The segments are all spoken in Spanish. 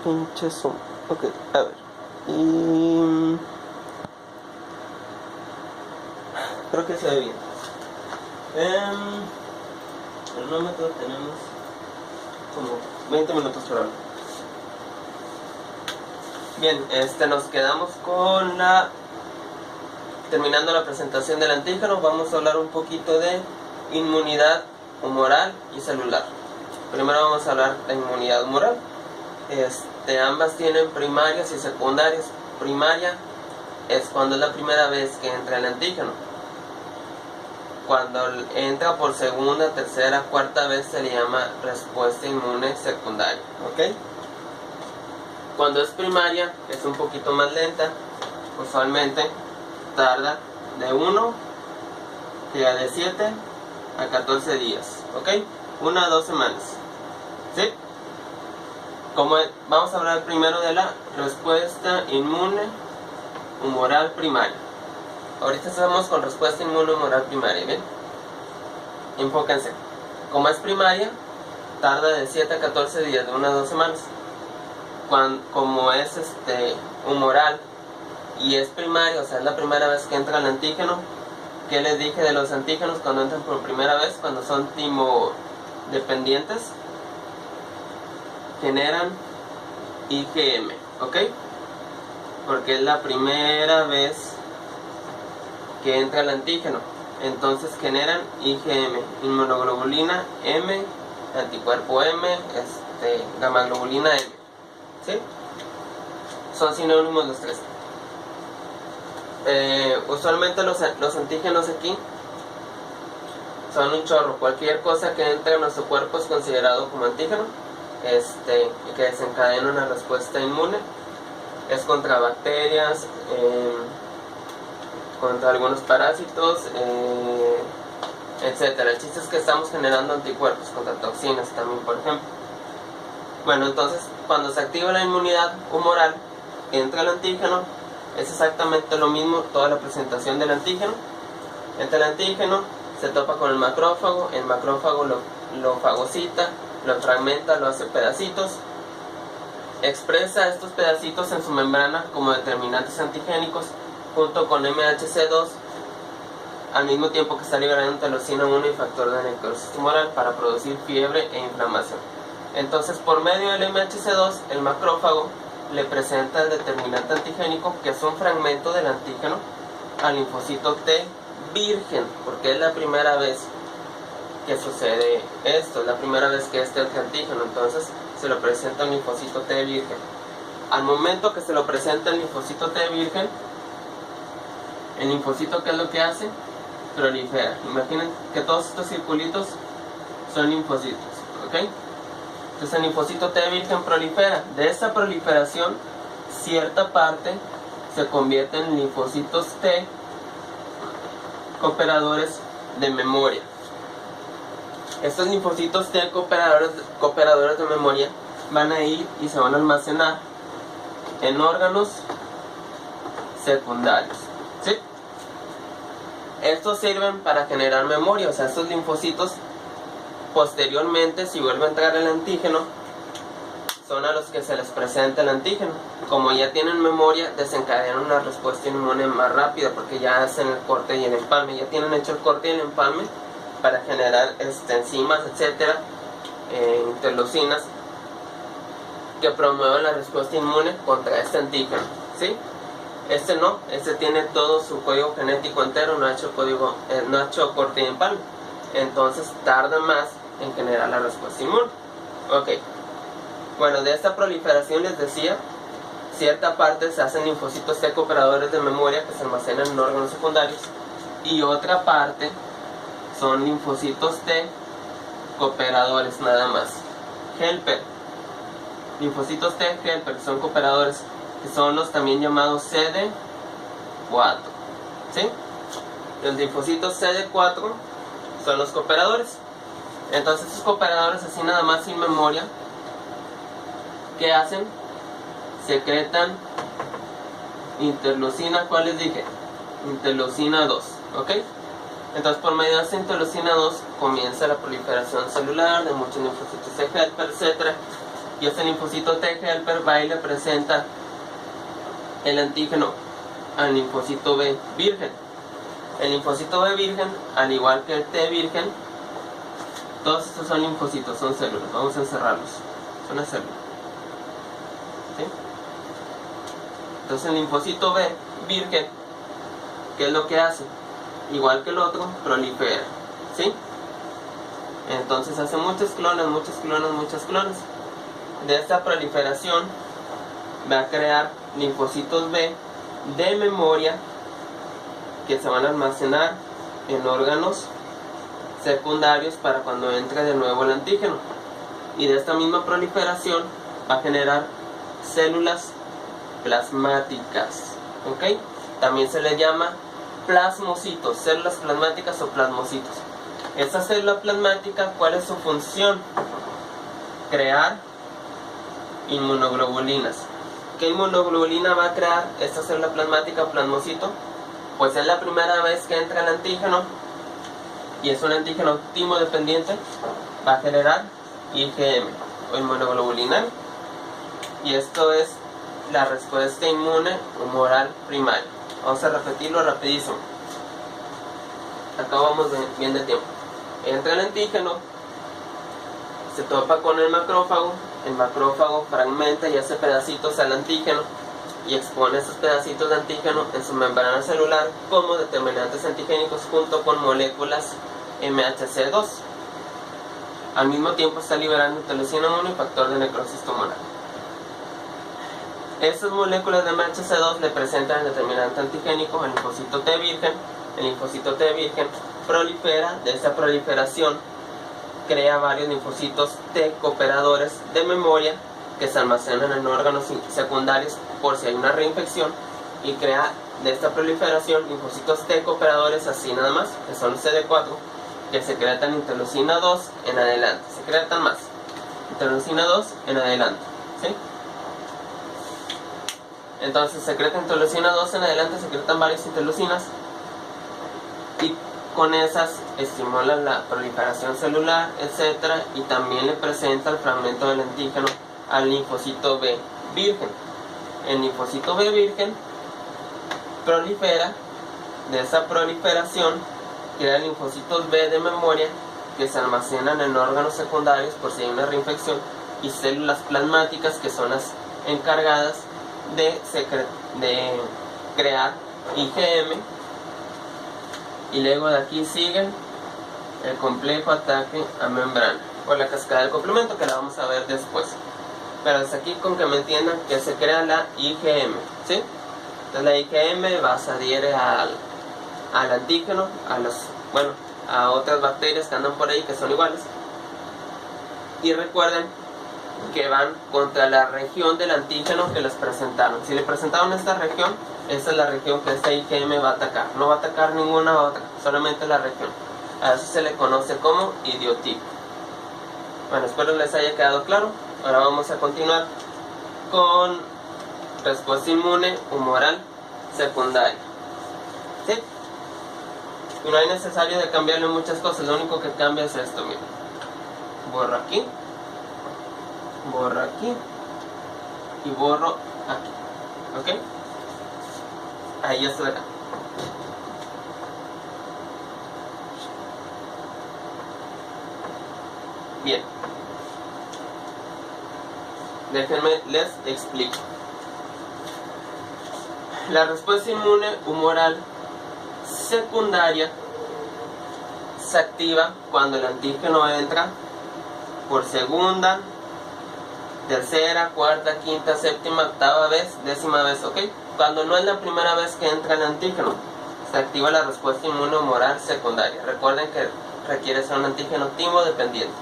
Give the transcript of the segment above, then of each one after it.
pinche zoom. Ok, a ver. Y creo que se ve bien. El cronómetro tenemos como 20 minutos por hora. Bien, nos quedamos con terminando la presentación del antígeno. Vamos a hablar un poquito de inmunidad humoral y celular. Primero vamos a hablar de inmunidad humoral. Ambas tienen primarias y secundarias. Primaria es cuando es la primera vez que entra el antígeno. Cuando entra por segunda, tercera, cuarta vez se le llama respuesta inmune secundaria. ¿Ok? Cuando es primaria es un poquito más lenta. Usualmente tarda de 1 a de 7 a 14 días. ¿Ok? 1 a 2 semanas. ¿Sí? Vamos a hablar primero de la respuesta inmune humoral primaria. Ahorita estamos con respuesta inmune humoral primaria, ¿bien? Enfóquense. Como es primaria, tarda de 7 a 14 días, de 1 a 2 semanas. Como es humoral y es primario, o sea, es la primera vez que entra el antígeno. ¿Qué les dije de los antígenos cuando entran por primera vez? Cuando son timodependientes, generan IgM, ¿ok? Porque es la primera vez que entra el antígeno. Entonces generan IgM, inmunoglobulina M, anticuerpo M, gamma globulina M. ¿Sí? Son sinónimos los tres. Usualmente los antígenos aquí son un chorro. Cualquier cosa que entre en nuestro cuerpo es considerado como antígeno, y que desencadena una respuesta inmune. Es contra bacterias, contra algunos parásitos, etcétera. El chiste es que estamos generando anticuerpos contra toxinas también, por ejemplo. Bueno, entonces cuando se activa la inmunidad humoral, entra el antígeno. Es exactamente lo mismo toda la presentación del antígeno. Entra el antígeno, se topa con el macrófago lo fagocita, lo fragmenta, lo hace pedacitos, expresa estos pedacitos en su membrana como determinantes antigénicos junto con MHC2, al mismo tiempo que está liberando interleucina 1 y factor de necrosis tumoral para producir fiebre e inflamación. Entonces, por medio del MHC2, el macrófago le presenta el determinante antigénico, que es un fragmento del antígeno, al linfocito T virgen, porque es la primera vez que sucede esto, es la primera vez que este antígeno, entonces se lo presenta el linfocito T virgen. Al momento que se lo presenta el linfocito T virgen, el linfocito, ¿qué es lo que hace? Prolifera. Imaginen que todos estos circulitos son linfocitos, ¿ok? Entonces el linfocito T virgen prolifera. De esa proliferación, cierta parte se convierte en linfocitos T cooperadores de memoria. Estos linfocitos T cooperadores de memoria van a ir y se van a almacenar en órganos secundarios. ¿Sí? Estos sirven para generar memoria, o sea, estos linfocitos posteriormente, si vuelve a entrar el antígeno, son a los que se les presenta el antígeno. Como ya tienen memoria, desencadenan una respuesta inmune más rápida porque ya hacen el corte y el empalme, ya tienen hecho el corte y el empalme para generar enzimas, etcétera, interleucinas que promueven la respuesta inmune contra este antígeno. ¿Sí? No, tiene todo su código genético entero, no ha hecho corte y empalme, entonces tarda más en generar la respuesta inmune. Ok, bueno, de esta proliferación les decía, cierta parte se hacen linfocitos T cooperadores de memoria que se almacenan en órganos secundarios, y otra parte son linfocitos T cooperadores nada más, helper, linfocitos T helper, son cooperadores, que son los también llamados CD4, ¿sí? Los linfocitos CD4 son los cooperadores. Entonces estos cooperadores, así nada más sin memoria, ¿qué hacen? Secretan interleucina, ¿cuál les dije? Interleucina 2, ¿ok? Entonces por medio de esta interleucina 2 comienza la proliferación celular de muchos linfocitos T helper, etc. y este linfocito T helper va y le presenta el antígeno al linfocito B virgen. El linfocito B virgen, al igual que el T virgen, todos estos son linfocitos, son células. Vamos a encerrarlos. Son una célula. ¿Sí? Entonces el linfocito B virgen, ¿qué es lo que hace? Igual que el otro, prolifera. ¿Sí? Entonces hace muchos clones, muchos clones, muchos clones. De esta proliferación va a crear linfocitos B de memoria que se van a almacenar en órganos secundarios para cuando entre de nuevo el antígeno. Y de esta misma proliferación va a generar células plasmáticas. ¿Ok? También se le llama plasmocitos, células plasmáticas o plasmocitos. Esta célula plasmática, ¿cuál es su función? Crear inmunoglobulinas. ¿Qué inmunoglobulina va a crear esta célula plasmática o plasmocito? Pues es la primera vez que entra el antígeno y es un antígeno timodependiente, va a generar IgM o inmunoglobulina, y esto es la respuesta inmune humoral primaria. Vamos a repetirlo rapidísimo. Acá vamos bien de tiempo. Entra el antígeno, se topa con el macrófago fragmenta y hace pedacitos al antígeno y expone esos pedacitos de antígeno en su membrana celular como determinantes antigénicos junto con moléculas MHC2. Al mismo tiempo está liberando interleucina 1 y factor de necrosis tumoral. Estas moléculas de MHC2 le presentan el determinante antigénico, el linfocito T virgen. El linfocito T virgen prolifera, de esta proliferación crea varios linfocitos T cooperadores de memoria que se almacenan en órganos secundarios por si hay una reinfección, y crea de esta proliferación linfocitos T cooperadores así nada más, que son CD4, que secretan interleucina 2 en adelante, secretan más interleucina 2 en adelante, ¿sí? Entonces secretan interleucina 2 en adelante, secretan varias interleucinas y con esas estimulan la proliferación celular, etc. Y también le presenta el fragmento del antígeno al linfocito B virgen. El linfocito B virgen prolifera, de esa proliferación crea linfocitos B de memoria que se almacenan en órganos secundarios por si hay una reinfección, y células plasmáticas que son las encargadas de crear IgM. Y luego de aquí sigue el complejo ataque a membrana o la cascada del complemento, que la vamos a ver después. Pero hasta aquí con que me entiendan que se crea la IgM, ¿sí? Entonces la IgM va, se adhiere al antígeno, a otras bacterias que andan por ahí que son iguales. Y recuerden que van contra la región del antígeno que les presentaron. Si le presentaron esta región, esta es la región que esta IgM va a atacar. No va a atacar ninguna otra, solamente la región. A eso se le conoce como idiotipo. Bueno, espero les haya quedado claro. Ahora vamos a continuar con respuesta inmune humoral secundaria. ¿Sí? Y no hay necesario de cambiarle muchas cosas, lo único que cambia es esto, miren. Borro aquí y borro aquí, ¿ok? Ahí ya está acá. Bien, déjenme les explico. La respuesta inmune humoral secundaria se activa cuando el antígeno entra por segunda, tercera, cuarta, quinta, séptima, octava vez, décima vez, ¿ok? Cuando no es la primera vez que entra el antígeno, se activa la respuesta inmune humoral secundaria. Recuerden que requiere ser un antígeno timodependiente.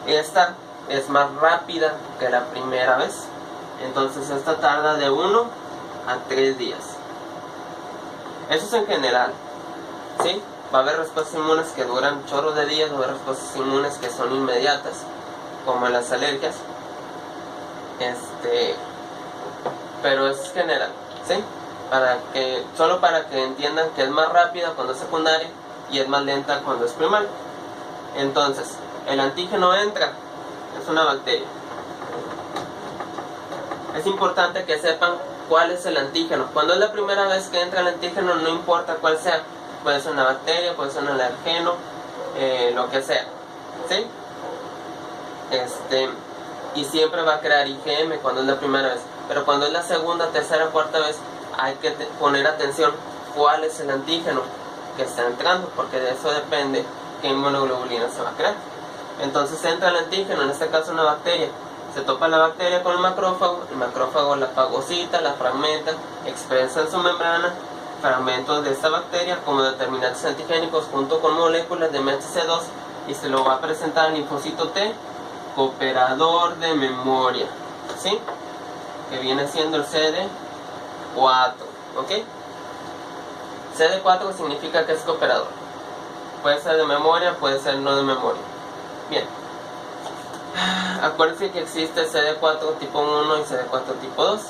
Esta es más rápida que la primera vez, entonces esta tarda de 1 a 3 días. Eso es en general, ¿sí? Va a haber respuestas inmunes que duran chorros de días, va a haber respuestas inmunes que son inmediatas, como las alergias. Pero es general, ¿sí? Solo para que entiendan que es más rápida cuando es secundaria y es más lenta cuando es primaria. Entonces, el antígeno entra, es una bacteria, es importante que sepan cuál es el antígeno. Cuando es la primera vez que entra el antígeno, no importa cuál sea, puede ser una bacteria, puede ser un alergeno, lo que sea, ¿sí? Y siempre va a crear IgM cuando es la primera vez, pero cuando es la segunda, tercera, cuarta vez, hay que poner atención cuál es el antígeno que está entrando, porque de eso depende qué inmunoglobulina se va a crear. Entonces entra el antígeno, en este caso una bacteria, se topa la bacteria con el macrófago la fagocita, la fragmenta, expresa en su membrana fragmentos de esta bacteria como determinantes antigénicos junto con moléculas de MHC2 y se lo va a presentar al linfocito T, cooperador de memoria, ¿sí? Que viene siendo el CD4, ¿ok? CD4 significa que es cooperador. Puede ser de memoria, puede ser no de memoria. Bien. Acuérdense que existe CD4 tipo 1 y CD4 tipo 2.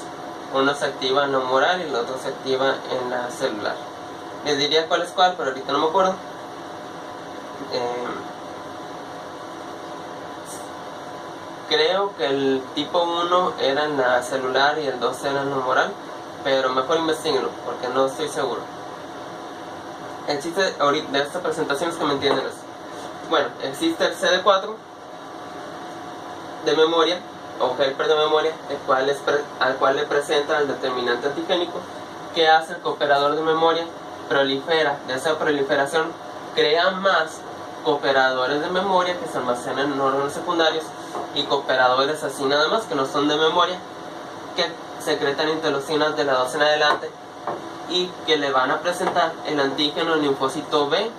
Uno se activa en la humoral y el otro se activa en la celular. Les diría cuál es cuál, pero ahorita no me acuerdo. Creo que el tipo 1 era en la celular y el 2 era en la humoral, pero mejor investiguenlo porque no estoy seguro. El chiste ahorita de esta presentación es que me entienden eso. Bueno, existe el CD4 de memoria o helper de memoria, al cual le presenta el determinante antigénico. ¿Qué hace el cooperador de memoria? Prolifera. De esa proliferación crea más cooperadores de memoria que se almacenan en órganos secundarios y cooperadores así nada más que no son de memoria, que secretan interleucinas de la 2 en adelante y que le van a presentar el antígeno al linfocito B.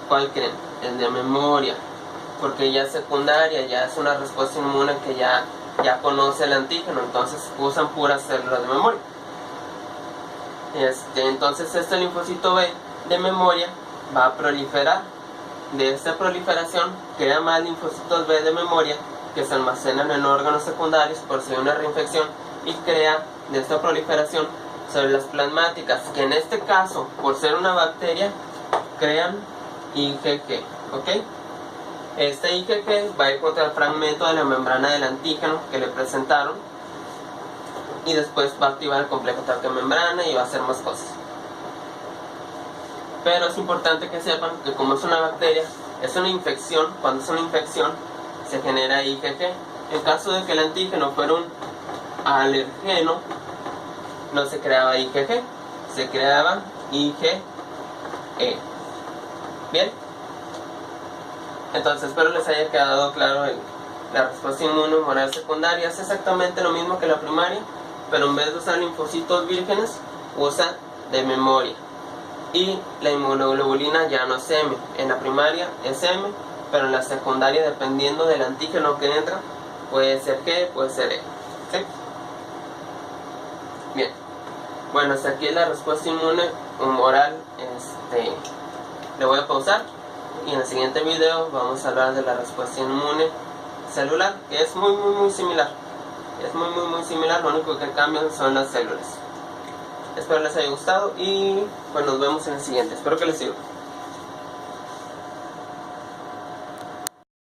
¿Cuál creen? El de memoria, porque ya es secundaria, ya es una respuesta inmune que ya conoce el antígeno, entonces usan puras células de memoria. Entonces este linfocito B de memoria va a proliferar. De esta proliferación crea más linfocitos B de memoria que se almacenan en órganos secundarios por si hay una reinfección y crea de esta proliferación células plasmáticas, que en este caso, por ser una bacteria, crean IgG, ¿ok? Este IgG va a ir contra el fragmento de la membrana del antígeno que le presentaron y después va a activar el complejo traqueomembrana y va a hacer más cosas. Pero es importante que sepan que como es una bacteria, es una infección. Cuando es una infección se genera IgG. En caso de que el antígeno fuera un alergeno, no se creaba IgG, se creaba IgE. Bien, entonces espero les haya quedado claro la respuesta inmunohumoral secundaria. Es exactamente lo mismo que la primaria, pero en vez de usar linfocitos vírgenes, usa de memoria. Y la inmunoglobulina ya no es M. En la primaria es M, pero en la secundaria, dependiendo del antígeno que entra, puede ser G, puede ser E. ¿Sí? Bien. Bueno, hasta aquí la respuesta inmune humoral. Le voy a pausar y en el siguiente video vamos a hablar de la respuesta inmune celular, que es muy similar. Es muy similar, lo único que cambian son las células. Espero les haya gustado y pues nos vemos en el siguiente. Espero que les sirva.